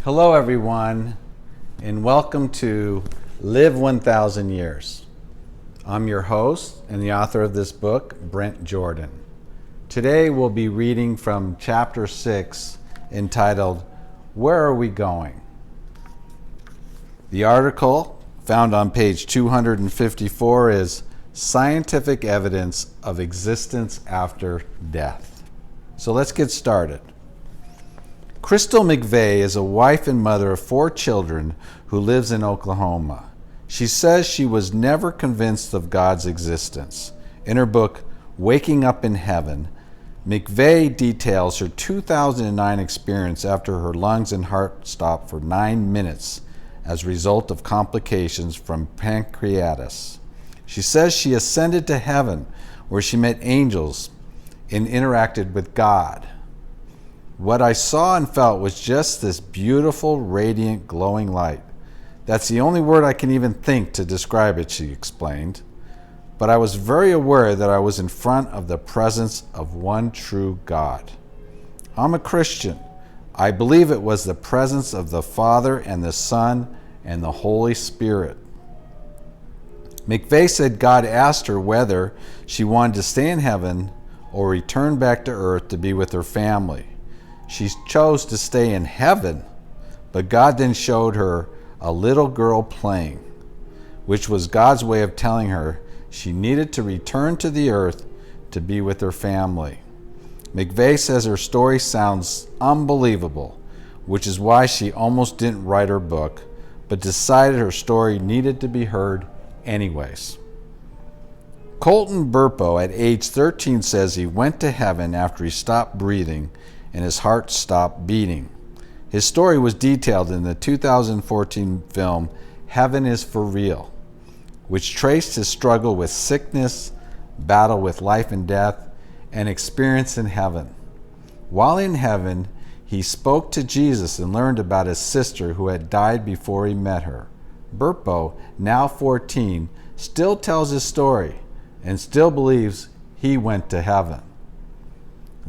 Hello, everyone, and welcome to Live 1,000 Years. I'm your host and the author of this book, Brent Jordan. Today we'll be reading from Chapter 6, entitled, Where Are We Going? The article found on page 254 is Scientific Evidence of Existence After Death. So let's get started. Crystal McVeigh is a wife and mother of 4 children who lives in Oklahoma. She says she was never convinced of God's existence. In her book, Waking Up in Heaven, McVeigh details her 2009 experience after her lungs and heart stopped for 9 minutes as a result of complications from pancreatitis. She says she ascended to heaven where she met angels and interacted with God. What I saw and felt was just this beautiful, radiant, glowing light. That's the only word I can even think to describe it, she explained. But I was very aware that I was in front of the presence of one true God. I'm a Christian. I believe it was the presence of the Father and the Son and the Holy Spirit. McVeigh said God asked her whether she wanted to stay in heaven or return back to earth to be with her family. She chose to stay in heaven, but God then showed her a little girl playing, which was God's way of telling her she needed to return to the earth to be with her family. McVeigh says her story sounds unbelievable, which is why she almost didn't write her book, but decided her story needed to be heard anyways. Colton Burpo at age 13 says he went to heaven after he stopped breathing and his heart stopped beating. His story was detailed in the 2014 film Heaven is for Real, which traced his struggle with sickness, battle with life and death, and experience in heaven. While in heaven, he spoke to Jesus and learned about his sister who had died before he met her. Burpo, now 14, still tells his story and still believes he went to heaven.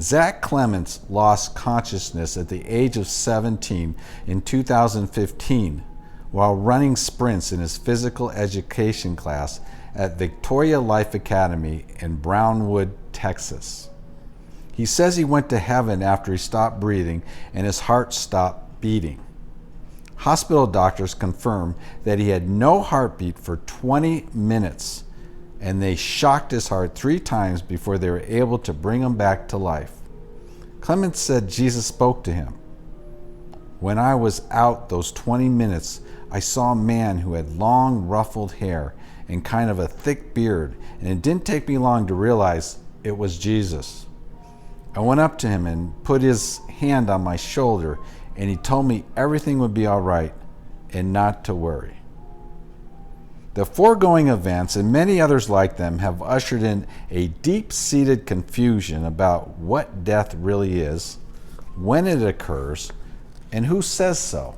Zach Clements lost consciousness at the age of 17 in 2015 while running sprints in his physical education class at Victoria Life Academy in Brownwood, Texas. He says he went to heaven after he stopped breathing and his heart stopped beating. Hospital doctors confirmed that he had no heartbeat for 20 minutes, and they shocked his heart 3 times before they were able to bring him back to life. Clements said Jesus spoke to him. When I was out those 20 minutes, I saw a man who had long ruffled hair and kind of a thick beard, and it didn't take me long to realize it was Jesus. I went up to him and put his hand on my shoulder, and he told me everything would be all right and not to worry. The foregoing events and many others like them have ushered in a deep-seated confusion about what death really is, when it occurs, and who says so.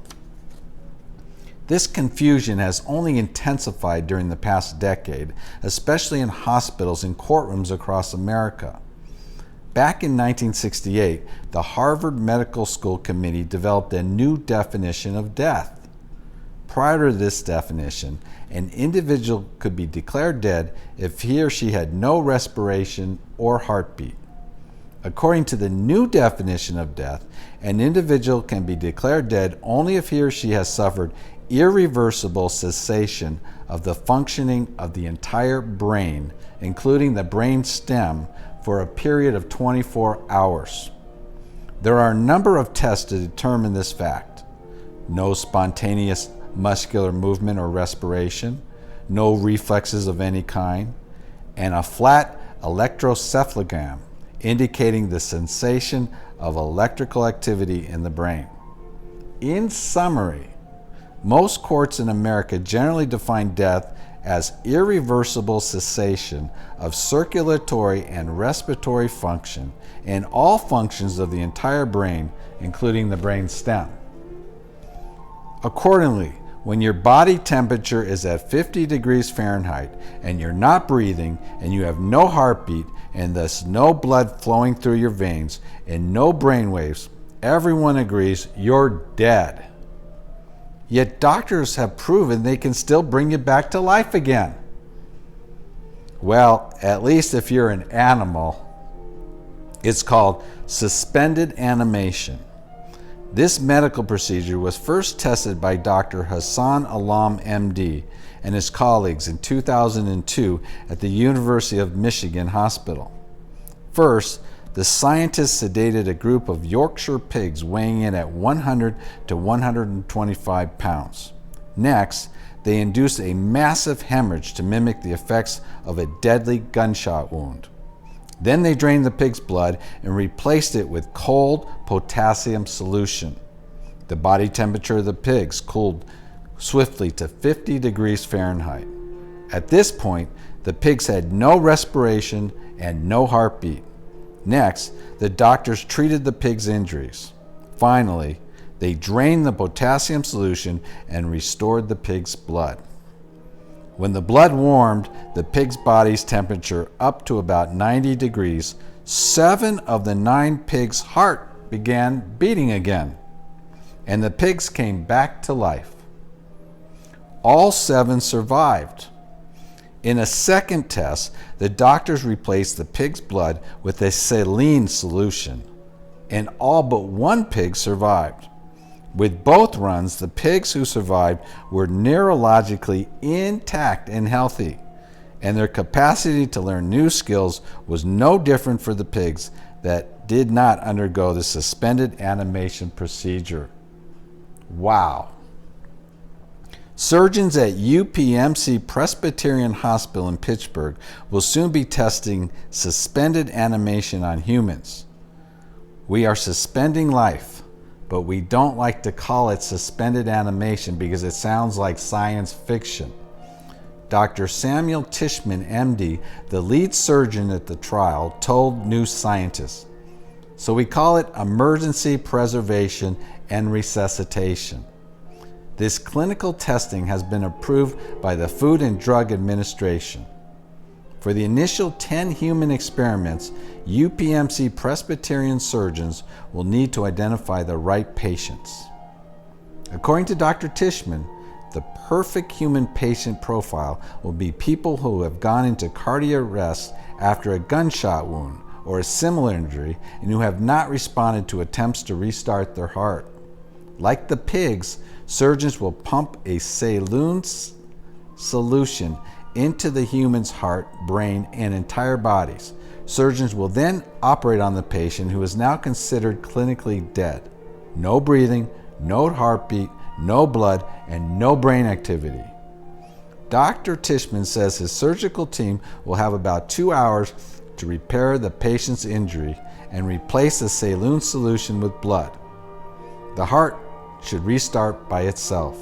This confusion has only intensified during the past decade, especially in hospitals and courtrooms across America. Back in 1968, the Harvard Medical School Committee developed a new definition of death. Prior to this definition, an individual could be declared dead if he or she had no respiration or heartbeat. According to the new definition of death, an individual can be declared dead only if he or she has suffered irreversible cessation of the functioning of the entire brain, including the brain stem, for a period of 24 hours. There are a number of tests to determine this fact. No spontaneous muscular movement or respiration, no reflexes of any kind, and a flat electroencephalogram indicating the sensation of electrical activity in the brain. In summary, most courts in America generally define death as irreversible cessation of circulatory and respiratory function in all functions of the entire brain, including the brain stem. Accordingly, when your body temperature is at 50 degrees Fahrenheit and you're not breathing and you have no heartbeat and thus no blood flowing through your veins and no brain waves, everyone agrees you're dead. Yet doctors have proven they can still bring you back to life again. Well, at least if you're an animal, it's called suspended animation. This medical procedure was first tested by Dr. Hassan Alam, MD, and his colleagues in 2002 at the University of Michigan Hospital. First, the scientists sedated a group of Yorkshire pigs weighing in at 100 to 125 pounds. Next, they induced a massive hemorrhage to mimic the effects of a deadly gunshot wound. Then they drained the pig's blood and replaced it with cold potassium solution. The body temperature of the pigs cooled swiftly to 50 degrees Fahrenheit. At this point, the pigs had no respiration and no heartbeat. Next, the doctors treated the pig's injuries. Finally, they drained the potassium solution and restored the pig's blood. When the blood warmed the pig's body's temperature up to about 90 degrees, 7 of the 9 pigs' heart began beating again, and the pigs came back to life. All 7 survived. In a second test, the doctors replaced the pig's blood with a saline solution, and all but 1 pig survived. With both runs, the pigs who survived were neurologically intact and healthy, and their capacity to learn new skills was no different for the pigs that did not undergo the suspended animation procedure. Wow. Surgeons at UPMC Presbyterian Hospital in Pittsburgh will soon be testing suspended animation on humans. We are suspending life, but we don't like to call it suspended animation because it sounds like science fiction. Dr. Samuel Tishman, MD, the lead surgeon at the trial, told New Scientist, "So we call it emergency preservation and resuscitation." This clinical testing has been approved by the Food and Drug Administration. For the initial 10 human experiments, UPMC Presbyterian surgeons will need to identify the right patients. According to Dr. Tishman, the perfect human patient profile will be people who have gone into cardiac arrest after a gunshot wound or a similar injury and who have not responded to attempts to restart their heart. Like the pigs, surgeons will pump a saline solution into the human's heart, brain, and entire bodies. Surgeons will then operate on the patient who is now considered clinically dead. No breathing, no heartbeat, no blood, and no brain activity. Dr. Tishman says his surgical team will have about 2 hours to repair the patient's injury and replace the saline solution with blood. The heart should restart by itself.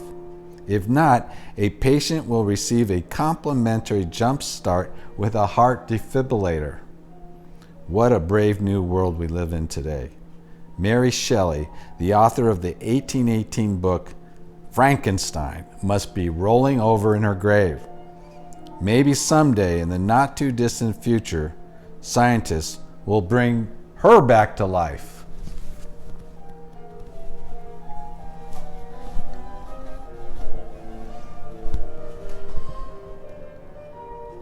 If not, a patient will receive a complimentary jump start with a heart defibrillator. What a brave new world we live in today. Mary Shelley, the author of the 1818 book Frankenstein, must be rolling over in her grave. Maybe someday in the not too distant future, scientists will bring her back to life.